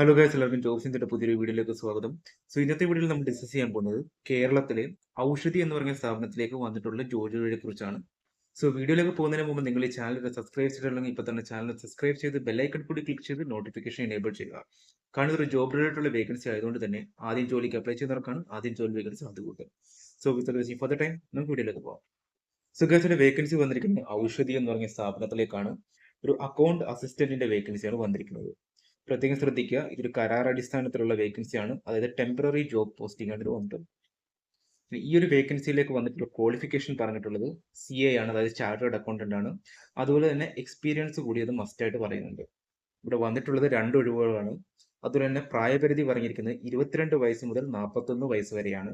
Hello guys, എല്ലാവർക്കും ജോബ്സിന്റെ പുതിയൊരു വീഡിയോയിലേക്ക് സ്വാഗതം. ഇന്നത്തെ വീഡിയോയിൽ നമ്മൾ ഡിസ്കസ് ചെയ്യാൻ പോകുന്നത് കേരളത്തിലെ ഔഷധി എന്ന് പറയുന്ന സ്ഥാപനത്തിലേക്ക് വന്നിട്ടുള്ള ജോലികളെ കുറിച്ചാണ്. വീഡിയോയിലേക്ക് പോകുന്നതിന് മുമ്പ് നിങ്ങൾ ഈ ചാനൽ സബ്സ്ക്രൈബ് ചെയ്തിട്ടുണ്ടെങ്കിൽ ഇപ്പോൾ തന്നെ ചാനൽ സബ്സ്ക്രൈബ് ചെയ്ത് ബെല്ലൈക്കൺ കൂടി ക്ലിക്ക് ചെയ്ത് നോട്ടിഫിക്കേഷൻ എനേബിൾ ചെയ്യുക. കാരണം ഇതൊരു ജോബ് റിലേറ്റഡ് വേക്കൻസി ആയതുകൊണ്ട് തന്നെ ആദ്യം ജോലിക്ക് അപ്ലൈ ചെയ്യുന്നവർക്കാണ് ആദ്യം ജോലി വേക്കൻസി അത് കൂട്ടുക. ഫോർ ദ ടൈം നമുക്ക് വീഡിയോയിലേക്ക് പോകാം. ഗൈസിന്റെ വേക്കൻസി വന്നിരിക്കുന്നത് ഔഷധി എന്ന് പറഞ്ഞ സ്ഥാപനത്തിലേക്കാണ്. ഒരു അക്കൗണ്ട് അസിസ്റ്റന്റിന്റെ വേക്കൻസിയാണ് വന്നിരിക്കുന്നത്. പ്രത്യേകം ശ്രദ്ധിക്കുക, ഇതൊരു കരാർ അടിസ്ഥാനത്തിലുള്ള വേക്കൻസിയാണ്. അതായത് ടെമ്പററി ജോബ് പോസ്റ്റിംഗ് ആണ് ഇത് വന്നിട്ടുള്ളത്. ഈ ഒരു വേക്കൻസിയിലേക്ക് വന്നിട്ടുള്ള ക്വാളിഫിക്കേഷൻ പറഞ്ഞിട്ടുള്ളത് CA ആണ്, അതായത് ചാർട്ടേഡ് അക്കൗണ്ടന്റ് ആണ്. അതുപോലെ തന്നെ എക്സ്പീരിയൻസ് കൂടി അത് മസ്റ്റ് ആയിട്ട് പറയുന്നുണ്ട്. ഇവിടെ വന്നിട്ടുള്ളത് 2 ഒഴിവുകളാണ്. അതുപോലെ തന്നെ പ്രായപരിധി പറഞ്ഞിരിക്കുന്നത് 22 വയസ്സ് മുതൽ 41 വയസ്സ് വരെയാണ്.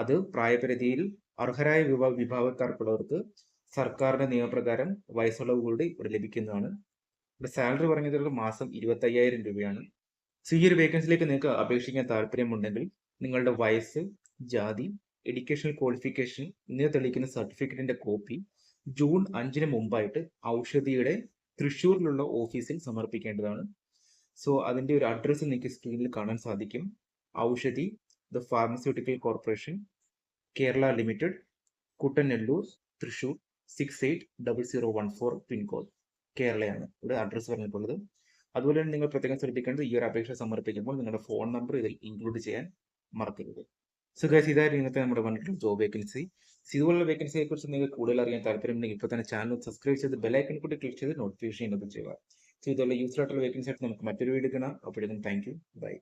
അത് പ്രായപരിധിയിൽ അർഹരായ വിഭാഗക്കാർക്കുള്ളവർക്ക് സർക്കാരിന്റെ നിയമപ്രകാരം വയസ്സുള്ളവ് കൂടി ഇവിടെ ലഭിക്കുന്നതാണ്. ഇവിടെ സാലറി പറഞ്ഞിട്ടുള്ള മാസം 25,000 രൂപയാണ്. ഈ ഒരു വേക്കൻസിയിലേക്ക് നിങ്ങൾക്ക് അപേക്ഷിക്കാൻ താല്പര്യമുണ്ടെങ്കിൽ നിങ്ങളുടെ വയസ്സ്, ജാതി, എഡ്യൂക്കേഷണൽ ക്വാളിഫിക്കേഷൻ എന്നിവ തെളിയിക്കുന്ന സർട്ടിഫിക്കറ്റിന്റെ കോപ്പി ജൂൺ 5-ന് മുമ്പായിട്ട് ഔഷധിയുടെ തൃശ്ശൂരിലുള്ള ഓഫീസിൽ സമർപ്പിക്കേണ്ടതാണ്. അതിന്റെ ഒരു അഡ്രസ്സ് നിങ്ങൾക്ക് സ്ക്രീനിൽ കാണാൻ സാധിക്കും. Oushadhi the pharmaceutical corporation, Kerala limited, Kuttanellur, Thrissur 680014 pincode, കേരളയാണ് ഇവിടെ അഡ്രസ്സ് പറഞ്ഞിട്ടുള്ളത്. അതുപോലെ തന്നെ നിങ്ങൾ പ്രത്യേകം ശ്രദ്ധിക്കേണ്ടത്, ഈ ഒരു അപേക്ഷ സമർപ്പിക്കുമ്പോൾ നിങ്ങളുടെ ഫോൺ നമ്പർ ഇതിൽ ഇൻക്ലൂഡ് ചെയ്യാൻ മറക്കരുത്. ഗൈസ്, ഇതായിരുന്നു ഇന്നത്തെ നമ്മുടെ വന്നിട്ടുള്ള ജോബ് വേക്കൻസി. ഇതുപോലുള്ള വേക്കൻസിയെ കുറിച്ച് നിങ്ങൾക്ക് കൂടുതൽ അറിയാൻ താല്പര്യമുണ്ടെങ്കിൽ ഇപ്പോൾ തന്നെ ചാനൽ സബ്സ്ക്രൈബ് ചെയ്ത് ബെല്ലൈക്കൺ കൂടി ക്ലിക്ക് ചെയ്ത് നോട്ടിഫിക്കേഷൻ എനേബിൾ ചെയ്യുക. ഇതുപോലെ യൂസ്ഫുൾ ആയിട്ടുള്ള വേക്കൻസി ആയിട്ട് നമുക്ക് മറ്റൊരു വീഡിയോ കാണാം. അപ്പോഴേക്കും താങ്ക് യു, ബൈ.